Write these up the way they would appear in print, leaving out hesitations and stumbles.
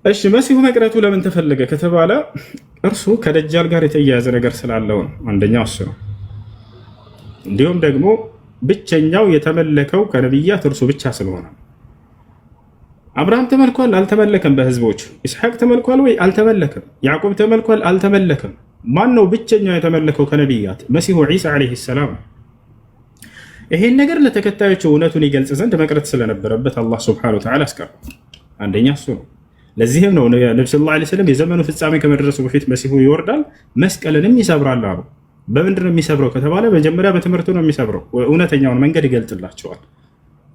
እሺ መሲሁ መቅረቱ ለምን ተፈለገ ከተባለ እርሱ ከደጃል ጋር የተያያዘ ነገር ስላለው ነው። አንደኛው እሱ ነው። እንዲሁም ደግሞ ብቸኛው የተመለከው ከነቢያት እርሱ ብቻ ስለሆነ አብርሃም ተመልኳል አልተመለከም? በህዝቦች ኢስሐቅ ተመልኳል ወይ አልተመለከም? ያዕቆብ ተመልኳል አልተመለከም? ማን ነው ብቸኛው የተመለከው ከነቢያት? መሲሁ ዒሳ ዓለይሂ ሰላም። ይሄን ነገር ለተከታዮቹ እውነቱን ይገልጽ ዘንድ መቅረት ስለነበረበት አላህ ሱብሓነሁ ወተዓላ አስቀረ። አንደኛ እሱ ነው። ለዚህም ነው ነብዩ ሰለላሁ ዐለይሂ ወሰለም የዘመኑ ፍጻሜ ከመድረሱ በፊት መሲሁ ይወርዳል መስቀልንም ይሰብራል አሉ። በምንድን ነው የሚሰብረው ከተባለ መጀመሪያ በትምህርቱ ነው የሚሰብረው። እውነተኛውን መንገድ ይገልጥላቸዋል።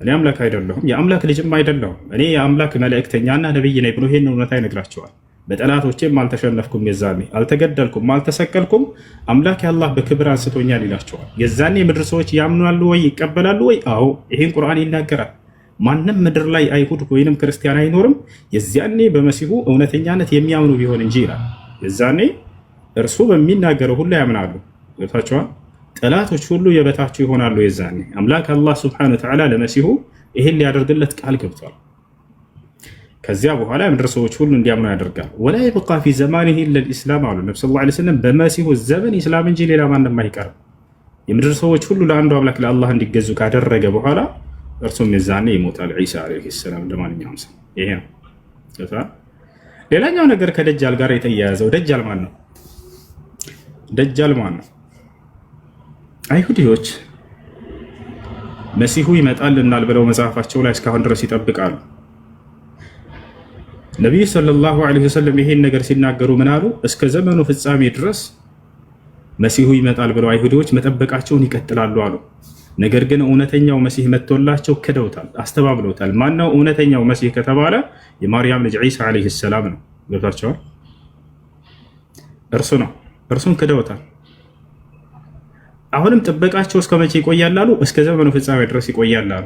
እኔ አምላክ አይደለሁም የአምላክ ልጅም አይደለሁም እኔ የአምላክ መልእክተኛና ነብይ ነኝ ብሎ ይሄን እውነታ ይነግራቸዋል። በጠላቶቼም አልተሸነፍኩም፣ የዛኔ አልተገደልኩም፣ አልተሰቀልኩም፣ አምላክ አላህ በክብር አንስቶኛል ይላቸዋል። የዛኔ ምድር ሰዎች ያምናሉ ወይ ይቀበላሉ ወይ? አዎ ይሄን ቁርአን ይናገራል። ማንም ምድር ላይ አይሁድ ወይንም ክርስቲያን አይኖርም የዚያኔ በመሲሁ እውነተኛነት የሚያምኑ ቢሆን እንጂ ይላል። የዛኔ እርሱ በሚናገረው ሁሉ ያምናሉ። ገብታችኋል? ጠላቶች ሁሉ የበታቸው ይሆናሉ። የዛኔ አምላክ አላህ ሱብሓነሁ ወተዓላ ለመሲሁ ይሄን ሊያደርግለት ቃል ገብቷል። ከዚያ በኋላ የምድር ሰዎች ሁሉ እንዲያምኑ ያደርጋል። ወላ ይብቃ ፊ ዘማኒሂ ኢለል ኢስላም አሉ ነብዩ ሰለላሁ ዐለይሂ ወሰለም። በመሲሁ ዘመን ኢስላም እንጂ ሌላ ማንም አይቀርም። የምድር ሰዎች ሁሉ ለአንዱ አምላክ ለአላህ እንዲገዙ ካደረገ በኋላ እርሱም የዛኔ ይሞታል። ዒሳ ዓለይሂ ሰላም እንደማንኛውም ሰው ይሄ ነው። ሌላኛው ነገር ከደጃል ጋር የተያያዘው ደጃል ማን ነው? ደጃል ማን ነው? አይሁዲዎች መሲሁ ይመጣልናል ብለው መጽሐፋቸው ላይ እስካሁን ድረስ ይጠብቃሉ። ነቢዩ ሰለላሁ ዐለይሂ ወሰለም ይሄን ነገር ሲናገሩ ምን አሉ? እስከ ዘመኑ ፍጻሜ ድረስ መሲሁ ይመጣል ብለው አይሁዲዎች መጠበቃቸውን ይቀጥላሉ አሉ። ነገር ግን እውነተኛው መሲህ መጥቶላቸው ክደውታል፣ አስተባብለውታል። ማነው እውነተኛው መሲህ ከተባለ የማርያም ልጅ ዒሳ ዐለይሂ ሰላም ነው። ገብታቸዋል? እርሱ ነው። እርሱን ክደውታል። አሁንም ጥበቃቸው እስከ መቼ ይቆያል አሉ? እስከ ዘመኑ ፍጻሜ ድረስ ይቆያል አሉ።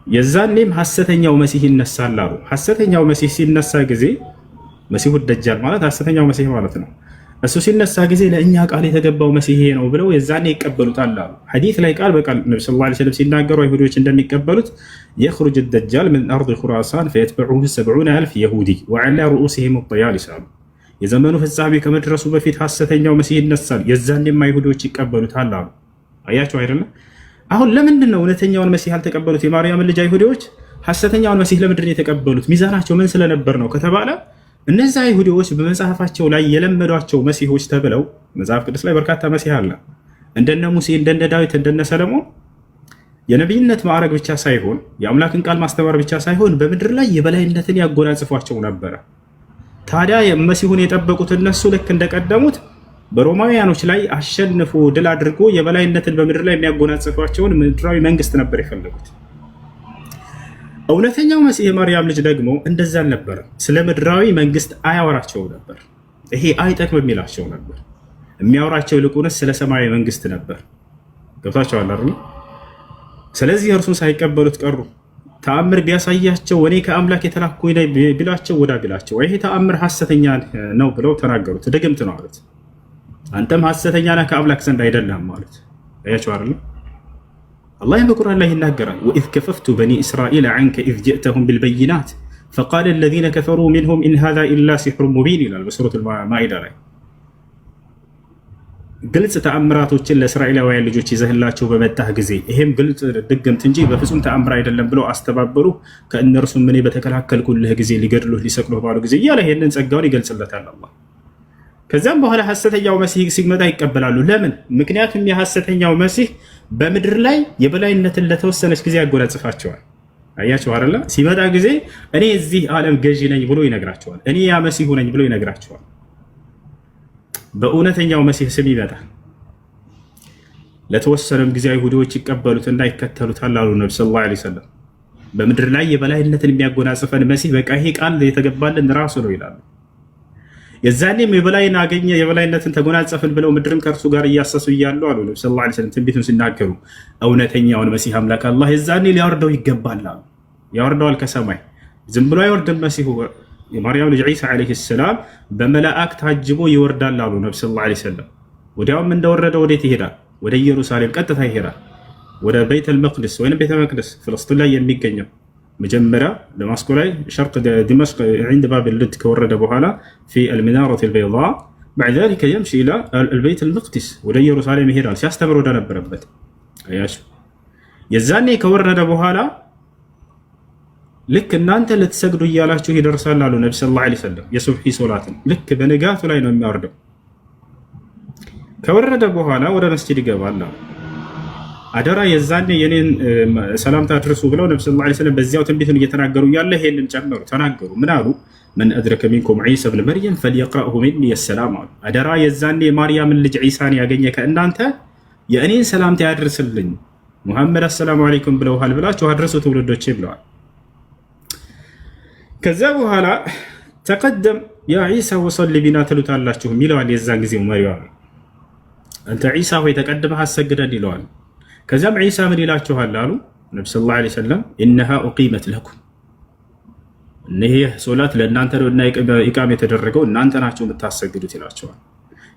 የዛኔም ሐሰተኛው መሲህ ይነሳል አሉ። ሐሰተኛው መሲህ ሲነሳ ጊዜ መሲሁ ደጃል ማለት ሐሰተኛው መሲህ ማለት ነው። እሱ ሲነሳ ጊዜ ለእኛ ቃል የተገባው መሲህ ነው ብለው የዛኔ ይቀበሉታል አሉ። ሐዲስ ላይ ቃል በቃል ነብዩ ሰለላሁ ዐለይሂ ወሰለም ሲናገሩ አይሁዶች እንደሚቀበሉት የኽሩጅ ደጃል ምን አርድ ኹራሳን ፈየትበዑሁ 70,000 የሁዲ ወዐላ ሩኡሲሂም አጥያሊስ አሉ። የዘመኑ ፍጻሜ ከመድረሱ በፊት ሐሰተኛው መሲህ ይነሳል፣ የዛኔም አይሁዶች ይቀበሉታል አሉ። አያቸው አይደለም? አሁን ለምንድን ነው እውነተኛውን መሲህ ያልተቀበሉት? የማርያም ልጅ አይሁዶች ሐሰተኛውን መሲህ ለምንድን ነው የተቀበሉት? ሚዛናቸው ምን ስለነበር ነው ከተባለ እነዚህ አይሁዶች በመጽሐፋቸው ላይ የለመዷቸው መሲሆች ተብለው መጽሐፍ ቅዱስ ላይ በርካታ መሲህ አለ። እንደነ ሙሴ፣ እንደነ ዳዊት፣ እንደነ ሰለሞን የነቢይነት ማዕረግ ብቻ ሳይሆን የአምላክን ቃል ማስተማር ብቻ ሳይሆን በምድር ላይ የበላይነትን ያጎናጽፏቸው ነበረ። ታዲያ መሲሁን የጠበቁት እነሱ ልክ እንደቀደሙት በሮማውያኖች ላይ አሸንፎ ድል አድርጎ የበላይነትን በምድር ላይ የሚያጎናጽፏቸውን ምድራዊ መንግስት ነበር የፈለጉት። እውነተኛው መሲህ የማርያም ልጅ ደግሞ እንደዛ አልነበረ። ስለ ምድራዊ መንግስት አያወራቸውም ነበር። ይሄ አይጠቅም የሚላቸው ነበር። የሚያወራቸው ይልቁንስ ስለ ሰማያዊ መንግስት ነበር። ገብታቸዋል አይደል? ስለዚህ እርሱን ሳይቀበሉት ቀሩ። ተአምር ቢያሳያቸው እኔ ከአምላክ የተላኩ ቢላቸው ወዳ ቢላቸው ይሄ ተአምር ሐሰተኛ ነው ብለው ተናገሩት። ድግምት ነው አሉት። አንተም ሐሰተኛ ነህ ከአምላክ ዘንድ አይደለም ማለት አያቸው አይደል? አላህ በቁርአን ላይ ይናገራል። ወኢዝ ከፈፍቱ በኒ እስራኤል ዐንከ ኢዝ ጅእተሁም ቢልበይናት ፈቃለ አለዚነ ከፈሩ ሚንሁም ኢን ሃዛ ኢላ ሲሕሩን ሙቢን ይላል በሱረቱል ማኢዳ ላይ። ግልጽ ተአምራቶችን ለእስራኤላውያን ልጆች ይዘህላቸው በመጣህ ጊዜ ይሄም ግልጽ ድግምት እንጂ በፍጹም ተአምር አይደለም ብለው አስተባበሩ። ከእነርሱም እኔ በተከላከልኩልህ ጊዜ ሊገድሉህ ሊሰቅሉህ ባሉ ጊዜ እያለ ይሄንን ጸጋውን ይገልጽለታል አላህ። ከዚያም በኋላ ሐሰተኛው መሲህ ሲመጣ ይቀበላሉ። ለምን? ምክንያቱም የሐሰተኛው መሲህ በምድር ላይ የበላይነትን ለተወሰነች ጊዜ ያጎናጽፋቸዋል። አያቸው አይደለ? ሲመጣ ጊዜ እኔ እዚህ ዓለም ገዢ ነኝ ብሎ ይነግራቸዋል። እኔ ያ መሲሁ ነኝ ብሎ ይነግራቸዋል። በእውነተኛው መሲህ ስም ይመጣል። ለተወሰነም ጊዜ አይሁዶች ይቀበሉትና ይከተሉታል አሉ ነብዩ ሰለላሁ ዐለይሂ ወሰለም። በምድር ላይ የበላይነትን የሚያጎናጽፈን መሲህ በቃ ይሄ ቃል የተገባልን ራሱ ነው ይላሉ። የዛኔም የበላይን አገኘ የበላይነትን ተጎናጸፍን ብለው ምድርን ከእርሱ ጋር እያሰሱ እያሉ አሉ ነብዩ ሰለላሁ ዐለይሂ ወሰለም ትንቢቱን ሲናገሩ እውነተኛውን መሲህ አምላክ አላህ የዛኔ ሊያወርደው ይገባል አሉ። ያወርደዋል ከሰማይ ዝም ብሎ አይወርድም። መሲሁ የማርያም ልጅ ዒሳ ዐለይሂ ሰላም በመላእክት ታጅቦ ይወርዳል አሉ ነብዩ ሰለላሁ ዐለይሂ ወሰለም። ወዲያውም እንደወረደ ወዴት ይሄዳል? ወደ ኢየሩሳሌም ቀጥታ ይሄዳል። ወደ ቤተል መቅደስ ወይም ቤተ መቅደስ ፍልስጤም ላይ የሚገኘው መጀመሪያ ደማስቆ ላይ ሸርቅ ዲማሽቅ عند باب اللد ከወረደ በኋላ في المنارة البيضاء بعد ذلك يمشي الى البيت المقدس ወደ ኢየሩሳሌም ይሄዳል ሲያስተምር ወደ ነበረበት አያችሁ የዛኔ ከወረደ በኋላ ልክ እናንተ ልትሰግዱ እያላችሁ ይደርሳል አሉ ነብዩ ሰለላሁ ዐለይሂ ወሰለም የሱብሂ ሶላትን ልክ በንጋቱ ላይ ነው የሚያወርደው ከወረደ በኋላ ወደ መስጂድ ይገባል አደራ የዛኔ የኔን ሰላምታ አድርሱ ብለው ነብዩ ሰለላሁ ዐለይሂ ወሰለም በዚያው ትንቢቱን እየተናገሩ ያለ ይሄንን ጨመሩ ተናገሩ ምን አሉ من أدرك منكم عيسى ابن مريم فليقرأه مني السلام أدرى يزاني مريم اللي عيسان يا كأنانته يأنين سلامتي أدرس لن محمد السلام عليكم بلو هالبلاش وهدرسوا تولدوا تشي بلوها كذبوا هلا تقدم يا عيسى وصلي بنا تلوت الله شو ميلوا على يزان زي مريم أنت عيسى هو يتقدم هالسجدة ديلوان كذب عيسى من الله شو هالالو النبي صلى الله عليه وسلم إنها أقيمت لكم እነሆ ሶላት ለእናንተ ነውና ኢቃም የተደረገው እናንተ ናችሁ የምታሰግዱት ይላቸዋል።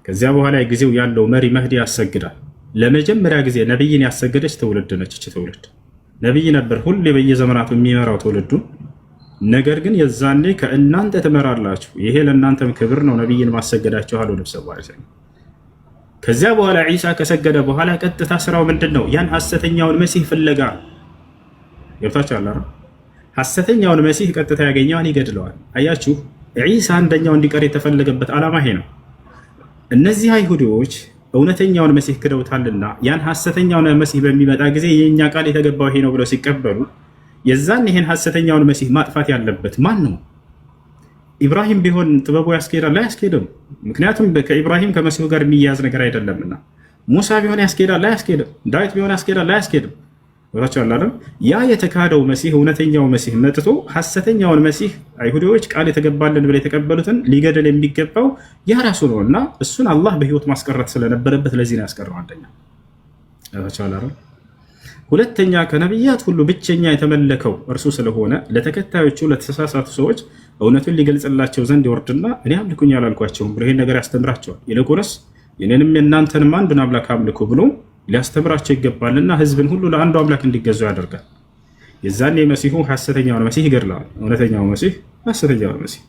ከዚያ በኋላ ጊዜው ያለው መሪ መህዲ ያሰግዳል። ለመጀመሪያ ጊዜ ነብይን ያሰገደች ትውልድ ነች። እቺ ትውልድ ነብይ ነበር ሁሌ በየዘመናቱ የሚመራው ትውልዱ። ነገር ግን የዛኔ ከእናንተ ትመራላችሁ፣ ይሄ ለእናንተም ክብር ነው፣ ነብይን ማሰገዳችሁ አሉ ነብዩ ሰለላሁ ዐለይሂ ወሰለም። ከዚያ በኋላ ዒሳ ከሰገደ በኋላ ቀጥታ ስራው ምንድነው? ያን ሐሰተኛውን መሲህ ፍለጋ ገብታችኋል አይደል? ሐሰተኛውን መሲህ ቀጥታ ያገኘዋን ይገድለዋል። አያችሁ ዒሳ አንደኛው እንዲቀር የተፈለገበት ዓላማ ይሄ ነው። እነዚህ አይሁዶች እውነተኛውን መሲህ ክደውታልና ያን ሐሰተኛውን መሲህ በሚመጣ ጊዜ የኛ ቃል የተገባው ይሄ ነው ብለው ሲቀበሉ የዛን ይሄን ሐሰተኛውን መሲህ ማጥፋት ያለበት ማን ነው? ኢብራሂም ቢሆን ጥበቡ ያስኬዳል አያስኬድም? ምክንያቱም ከኢብራሂም ከመሲሁ ጋር የሚያያዝ ነገር አይደለምና። ሙሳ ቢሆን ያስኬዳል አያስኬድም? ዳዊት ቢሆን ያስኬዳል አያስኬድም? ወራቻው ያ የተካደው መሲህ እውነተኛው መሲህ መጥቶ ሐሰተኛውን መሲህ አይሁዶች ቃል የተገባልን ብለው የተቀበሉትን ሊገደል የሚገባው ያ ራሱ ነውና እሱን አላህ በህይወት ማስቀረት ስለነበረበት ለዚህ ነው ያስቀረው። አንደኛ ወራቻው ሁለተኛ ከነብያት ሁሉ ብቸኛ የተመለከው እርሱ ስለሆነ ለተከታዮቹ ለተሳሳቱ ሰዎች እውነቱን ሊገልጽላቸው ዘንድ ይወርድና እኔ አምልኩኝ አላልኳቸውም ብሎ ይሄን ነገር ያስተምራቸዋል። ይልቁንስ የኔንም የእናንተንም አንዱን አምላክ አምልኩ ብሎ ሊያስተምራቸው ይገባልና ህዝብን ሁሉ ለአንዱ አምላክ እንዲገዙ ያደርጋል። የዛኔ መሲሁ ሐሰተኛውን መሲህ ይገድላል። እውነተኛው መሲህ ሐሰተኛውን መሲህ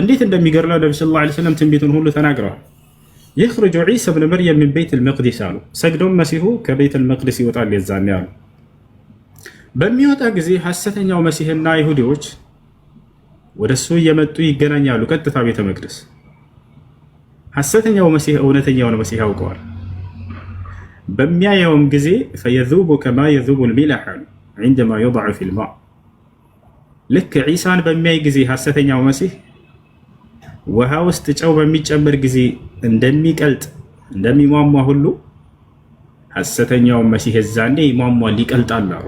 እንዴት እንደሚገድለው ነብዩ ሰለላሁ ዐለይሂ ወሰለም ትንቢቱን ሁሉ ተናግረዋል። يخرج عيسى ابن مريم من بيت المقدس አሉ። ሰግዶም መሲሁ ከቤት المقدس ይወጣል የዛኔ አሉ። በሚወጣ ጊዜ ሐሰተኛው መሲህና አይሁዶች ወደሱ እየመጡ ይገናኛሉ። ቀጥታ ቤተ መቅደስ ሐሰተኛው መሲህ እውነተኛውን መሲህ ያውቀዋል። በሚያየውም ጊዜ فيذوب كما يذوب الملح عندما يوضع في الماء ልክ ዒሳን በሚያይ ጊዜ ሐሰተኛው መሲህ ውሃ ውስጥ ጨው በሚጨምር ጊዜ እንደሚቀልጥ እንደሚሟሟ ሁሉ ሐሰተኛው መሲህ የዛኔ ይሟሟል ይቀልጣል አሉ።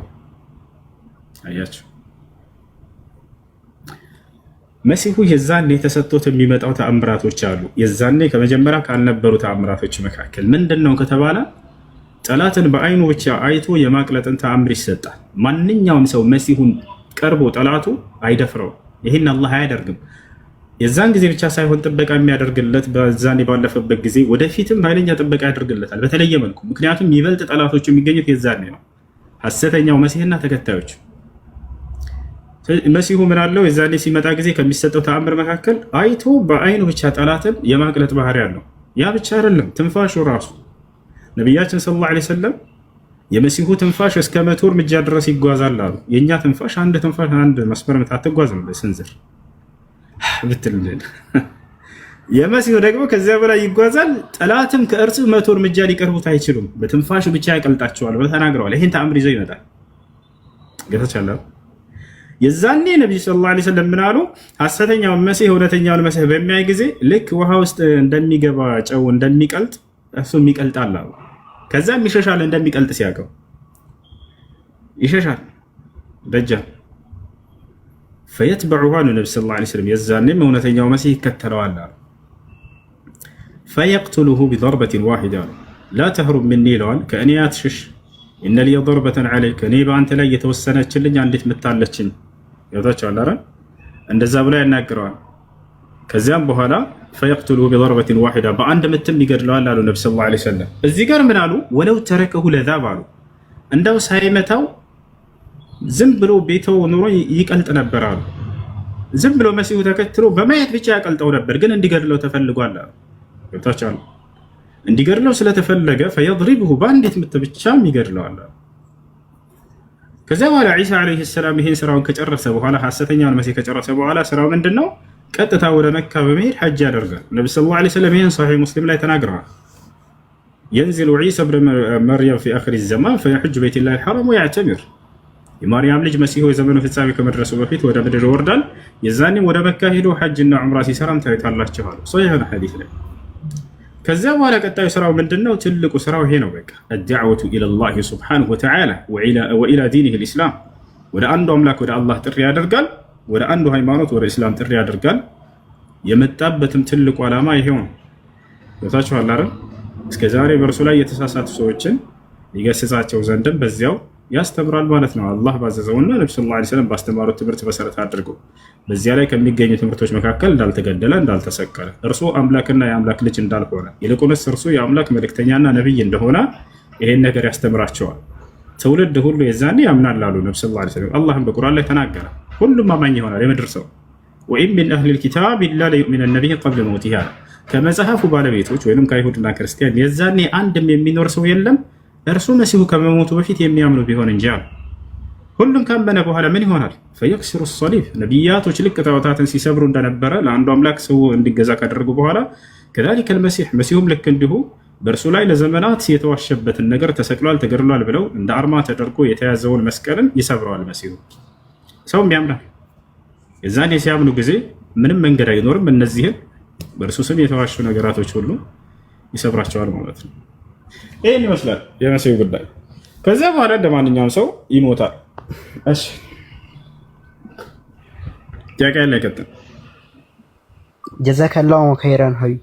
አያችሁ መሲሁ የዛኔ ተሰጥቶት የሚመጣው ተአምራቶች አሉ። የዛኔ ከመጀመሪያ ካልነበሩ ተአምራቶች መካከል ምንድነው ከተባለ ጠላትን በአይኑ ብቻ አይቶ የማቅለጥን ተአምር ይሰጣል። ማንኛውም ሰው መሲሁን ቀርቦ ጠላቱ አይደፍረው። ይሄን አላህ አያደርግም። የዛን ጊዜ ብቻ ሳይሆን ጥበቃ የሚያደርግለት በዛኔ ባለፈበት ጊዜ ወደፊትም ኃይለኛ ጥበቃ ያደርግለታል በተለየ መልኩ። ምክንያቱም ይበልጥ ጠላቶች የሚገኙት የዛኔ ነው፣ ሐሰተኛው መሲህና ተከታዮች። መሲሁ ምን አለው? የዛኔ ሲመጣ ጊዜ ከሚሰጠው ተአምር መካከል አይቶ በአይኑ ብቻ ጠላትን የማቅለጥ ባህሪ አለው። ያ ብቻ አይደለም፣ ትንፋሹ ራሱ ነቢያችን ሰለላሁ ዐለይሂ ወሰለም የመሲሁ ትንፋሽ እስከ 100 እርምጃ ድረስ ይጓዛል አሉ። የኛ ትንፋሽ አንድ መስመር አትጓዝም ስንዝር ብትልል፣ የመሲሁ ደግሞ ከዚያ በላይ ይጓዛል። ጠላትም ከእርሱ 100 እርምጃ ሊቀርቡት አይችሉም፣ በትንፋሹ ብቻ ያቀልጣቸዋል ብለው ተናግረዋል። ይሄን ተአምር ይዘው ይመጣል። ገተቻለ የዛኔ ነብዩ ሰለላሁ ዐለይሂ ወሰለም ምን አሉ? ሐሰተኛውን መሲህ እውነተኛውን መሲህ በሚያይ ጊዜ ልክ ውሃ ውስጥ እንደሚገባ ጨው እንደሚቀልጥ እሱም ይቀልጣል አሉ። ከዛም ይሸሻል። እንደሚቀልጥ ሲያውቀው ይሸሻል ደጃል فيتبعه النبي صلى الله عليه وسلم يزانم እውነተኛው መሲህ ይከተለዋል አሉ። فيقتله بضربة واحدة لا تهرب مني ይለዋል። ከእኔ አትሽሽ إن لي ضربة عليك እኔ በአንተ ላይ የተወሰነችልኝ አንዲት ምታለችኝ። ያውታቻል አረ እንደዛ ብላ ያናግረዋል። ከዚያም በኋላ فيقتله بضربة واحدة በአንድ ምትም ይገድለዋል አሉ ነብዩ ሰለላሁ ዐለይሂ ወሰለም። እዚህ ጋር ምን አሉ? ወለው ተረከሁ ለዛብ አሉ። እንደው ሳይመታው ዝም ብሎ ቤተው ኑሮ ይቀልጥ ነበር አሉ። ዝም ብሎ መሲሁ ተከትሎ በማየት ብቻ ያቀልጠው ነበር፣ ግን እንዲገድለው ተፈልጓል አሉ። ገብታችኋል? እንዲገድለው ስለተፈለገ ፈየድሪብሁ በአንዲት ምት ብቻም ይገድለዋል። ከዚያ በኋላ ዒሳ ዓለይሂ ሰላም ይሄን ስራውን ከጨረሰ በኋላ ሐሰተኛውን መሲህ ከጨረሰ በኋላ ስራው ምንድነው? ቀጥታ ወደ መካ በመሄድ ሐጅ ያደርጋል። ነቢ ሰለላሁ ዐለይሂ ወሰለም ይሄን ሶሒህ ሙስሊም ላይ ተናግረዋል። የንዚሉ ዒሳ ብን መርየም ፊ አኺሪ ዘማን ፈየሑጁ ቤይተላሂል ሐረም ወየዕተሚር። የማርያም ልጅ መሲሁ የዘመኑ ፍጻሜ ከመድረሱ በፊት ወደ ምድር ይወርዳል። የዛኔም ወደ መካ ሄዶ ሐጅና ዑምራ ሲሰራም ታዩታላችሁ አሉ ሶሒህ ሐዲስ ላይ። ከዚያ በኋላ ቀጣዩ ስራው ምንድነው? ትልቁ ስራው ይሄ ነው። በቃ አድዕወቱ ኢለላሂ ሱብሓነሁ ወተዓላ ወኢላ ዲኒሂል ኢስላም፣ ወደ አንዱ አምላክ ወደ አላህ ጥሪ ያደርጋል። ወደ አንዱ ሃይማኖት ወደ እስላም ጥሪ ያደርጋል። የመጣበትም ትልቁ ዓላማ ይሄው ነው። ቦታችኋል አይደል? እስከዛሬ በእርሱ ላይ የተሳሳቱ ሰዎችን ሊገስጻቸው ዘንድም በዚያው ያስተምራል ማለት ነው። አላህ ባዘዘውና ነብዩ ሰለላሁ ዐለይሂ ወሰለም ባስተማሩት ትምህርት መሰረት አድርጎ በዚያ ላይ ከሚገኙ ትምህርቶች መካከል እንዳልተገደለ፣ እንዳልተሰቀለ፣ እርሱ አምላክና የአምላክ ልጅ እንዳልሆነ፣ ይልቁንስ እርሱ የአምላክ መልእክተኛና ነብይ እንደሆነ ይሄን ነገር ያስተምራቸዋል። ትውልድ ሁሉ የዛኔ ያምናል አሉ ነብዩ ሰለላሁ ዐለይሂ ወሰለም። አላህም በቁርአን ላይ ተናገረ። ሁሉም አማኝ ይሆናል የምድር ሰው። ወኢን ሚን አህሊል ኪታብ ኢላ ለዩእሚነነ ቢሂ ቀብለ መውቲሂ፣ ከመጽሐፉ ባለቤቶች ወይም ከአይሁድና ክርስቲያን የዛኔ አንድም የሚኖር ሰው የለም እርሱ መሲሁ ከመሞቱ በፊት የሚያምኑ ቢሆን እንጂ አሉ። ሁሉም ካመነ በኋላ ምን ይሆናል? ፈየክሲሩ ሰሊብ፣ ነቢያቶች ልክ ጣዖታትን ሲሰብሩ እንደነበረ ለአንዱ አምላክ ሰው እንዲገዛ ካደረጉ በኋላ ከዛሊከ አልመሲህ፣ መሲሁም ልክ እንዲሁ በእርሱ ላይ ለዘመናት የተዋሸበትን ነገር ተሰቅሏል፣ ተገድሏል ብለው እንደ አርማ ተደርጎ የተያዘውን መስቀልን ይሰብረዋል መሲሁ። ሰውም ያምናል። የዛኔ ሲያምኑ ጊዜ ምንም መንገድ አይኖርም። እነዚህን በእርሱ ስም የተዋሹ ነገራቶች ሁሉ ይሰብራቸዋል ማለት ነው። ይህን ይመስላል የመሲሁ ጉዳይ። ከዚያ በኋላ እንደ ማንኛውም ሰው ይሞታል። እሺ ጥያቄ ላይ ቀጥል። ጀዛከላሁ ኸይረን ሀቢብ